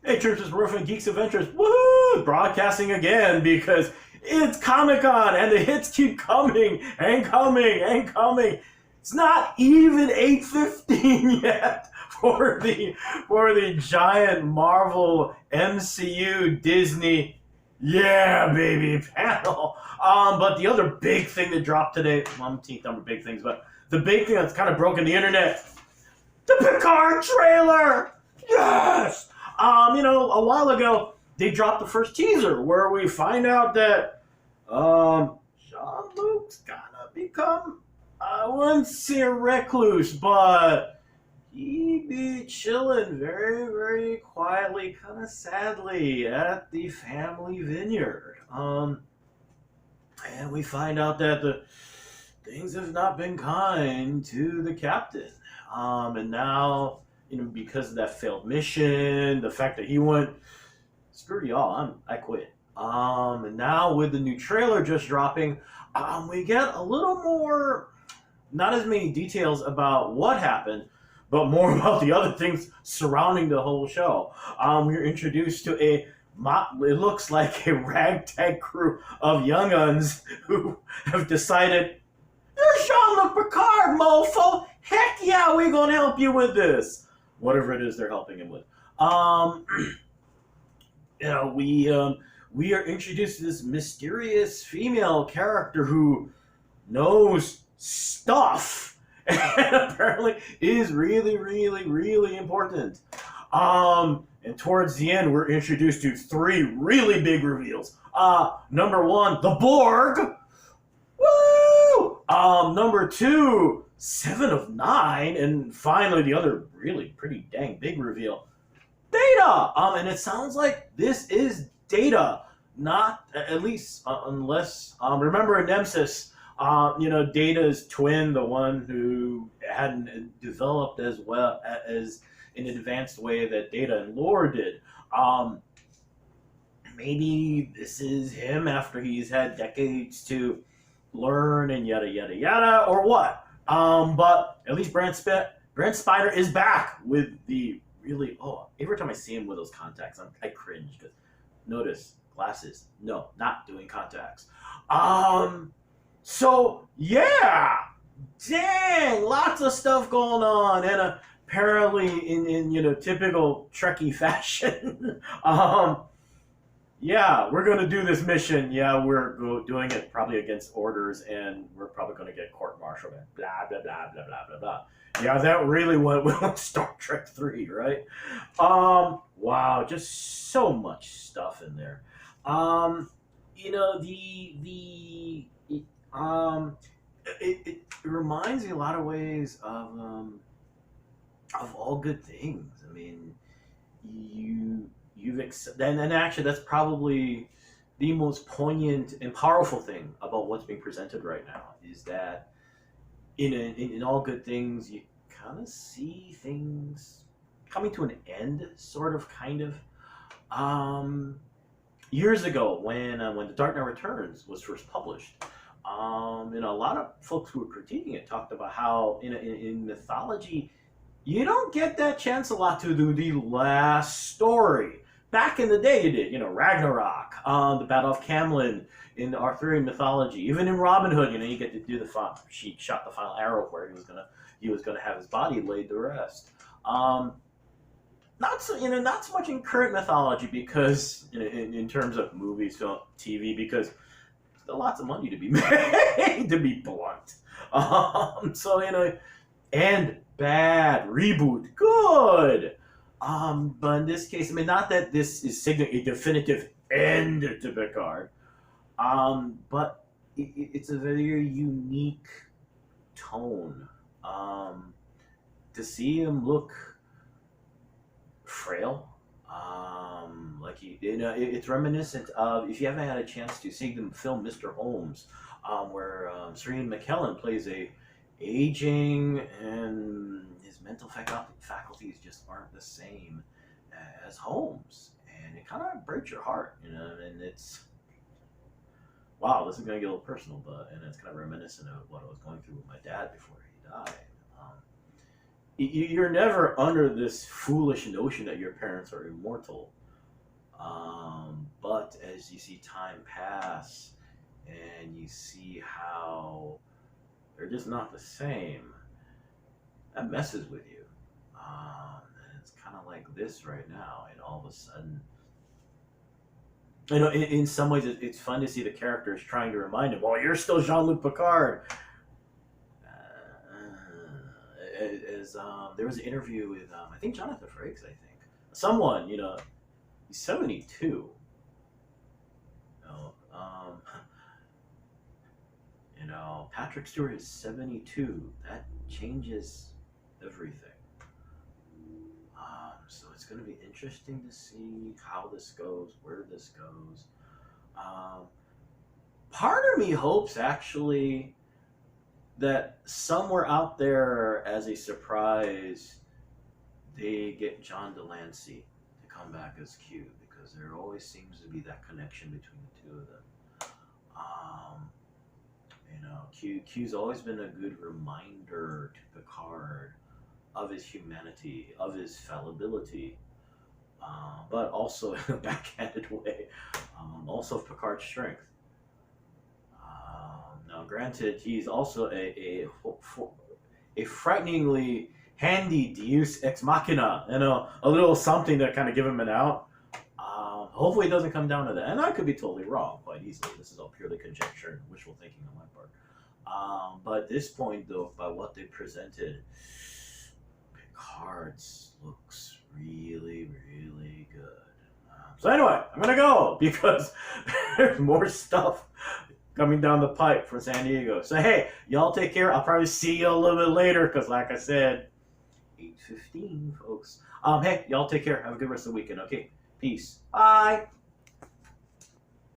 Hey, Churches, Roofing Geeks Adventures, woohoo! Broadcasting again because it's Comic-Con and the hits keep coming and coming and coming. It's not even 8:15 yet for the giant Marvel MCU Disney yeah baby panel. But the other big thing that dropped today, I'm teeth number big things, but the big thing that's kind of broken the internet, the Picard trailer. Yes. A while ago, they dropped the first teaser where we find out that Jean-Luc's gonna become, I wouldn't say a recluse, but he be chilling very, very quietly, kind of sadly, at the family vineyard. And we find out that the things have not been kind to the captain. And now, because of that failed mission, the fact that he went, screw y'all, I quit. And now with the new trailer just dropping, we get a little more, not as many details about what happened, but more about the other things surrounding the whole show. We're introduced to it looks like a ragtag crew of young uns who have decided, you're Jean-Luc Picard, mofo! Heck yeah, we're gonna help you with this! Whatever it is they're helping him with. We are introduced to this mysterious female character who knows stuff and apparently is really, really, really important. And towards the end, we're introduced to three really big reveals. Number one, the Borg. Woo! Number two, 7 of 9, and finally the other really pretty dang big reveal, Data. And it sounds like this is Data, not at least unless remember in Nemesis, Data's twin, the one who hadn't developed as well as in an advanced way that Data and Lore did. Maybe this is him after he's had decades to learn and yada yada yada, or what? But at least Brent Spiner is back with the really, every time I see him with those contacts, I cringe because notice glasses, no, not doing contacts. So yeah, dang, lots of stuff going on, and apparently in typical Trekkie fashion, yeah, we're going to do this mission. Yeah, we're doing it probably against orders, and we're probably going to get court-martialed and blah, blah, blah, blah, blah, blah, blah. Yeah, that really went with Star Trek 3, right? Wow, just so much stuff in there. It reminds me in a lot of ways of All Good Things. I mean, and actually that's probably the most poignant and powerful thing about what's being presented right now is that in All Good Things you kind of see things coming to an end, sort of, kind of. Years ago when The Dark Knight Returns was first published, a lot of folks who were critiquing it talked about how in mythology you don't get that chance a lot to do the last story. Back in the day, you did, Ragnarok, the Battle of Camlann in the Arthurian mythology. Even in Robin Hood, you get to do the final. She shot the final arrow where he was gonna have his body laid to rest. Not so much in current mythology because in terms of movies, film, TV, because still lots of money to be made, to be blunt. And bad reboot, good. But in this case, not that this is signaling a definitive end to Picard, but it's a very unique tone. To see him look frail, it's reminiscent of, if you haven't had a chance to see them film Mr. Holmes, where Serene McKellen plays a aging, and his mental faculties just aren't the same as Holmes, and it kind of breaks your heart, and it's, wow, this is going to get a little personal, and it's kind of reminiscent of what I was going through with my dad before he died. you're never under this foolish notion that your parents are immortal. But as you see time pass and you see how they're just not the same, that messes with you. And it's kind of like this right now, and all of a sudden, in some ways, it's fun to see the characters trying to remind him, well, you're still Jean-Luc Picard. There was an interview with, I think Jonathan Frakes, I think. Someone, he's 72. Patrick Stewart is 72. That changes everything. So it's going to be interesting to see how this goes, where this goes. Part of me hopes, actually, that somewhere out there as a surprise, they get John Delancey to come back as Q, because there always seems to be that connection between the two of them. Q's always been a good reminder to Picard of his humanity, of his fallibility, but also in a backhanded way, also of Picard's strength. Now, granted, he's also a frighteningly handy Deus Ex Machina, a little something to kind of give him an out. Hopefully it doesn't come down to that. And I could be totally wrong quite easily. This is all purely conjecture and wishful thinking on my part. But at this point, though, by what they presented, Picard's looks really, really good. So anyway, I'm going to go because there's more stuff coming down the pipe for San Diego. So hey, y'all take care. I'll probably see you a little bit later because, like I said, 8:15, folks. Hey, y'all take care. Have a good rest of the weekend. Okay, peace. Bye.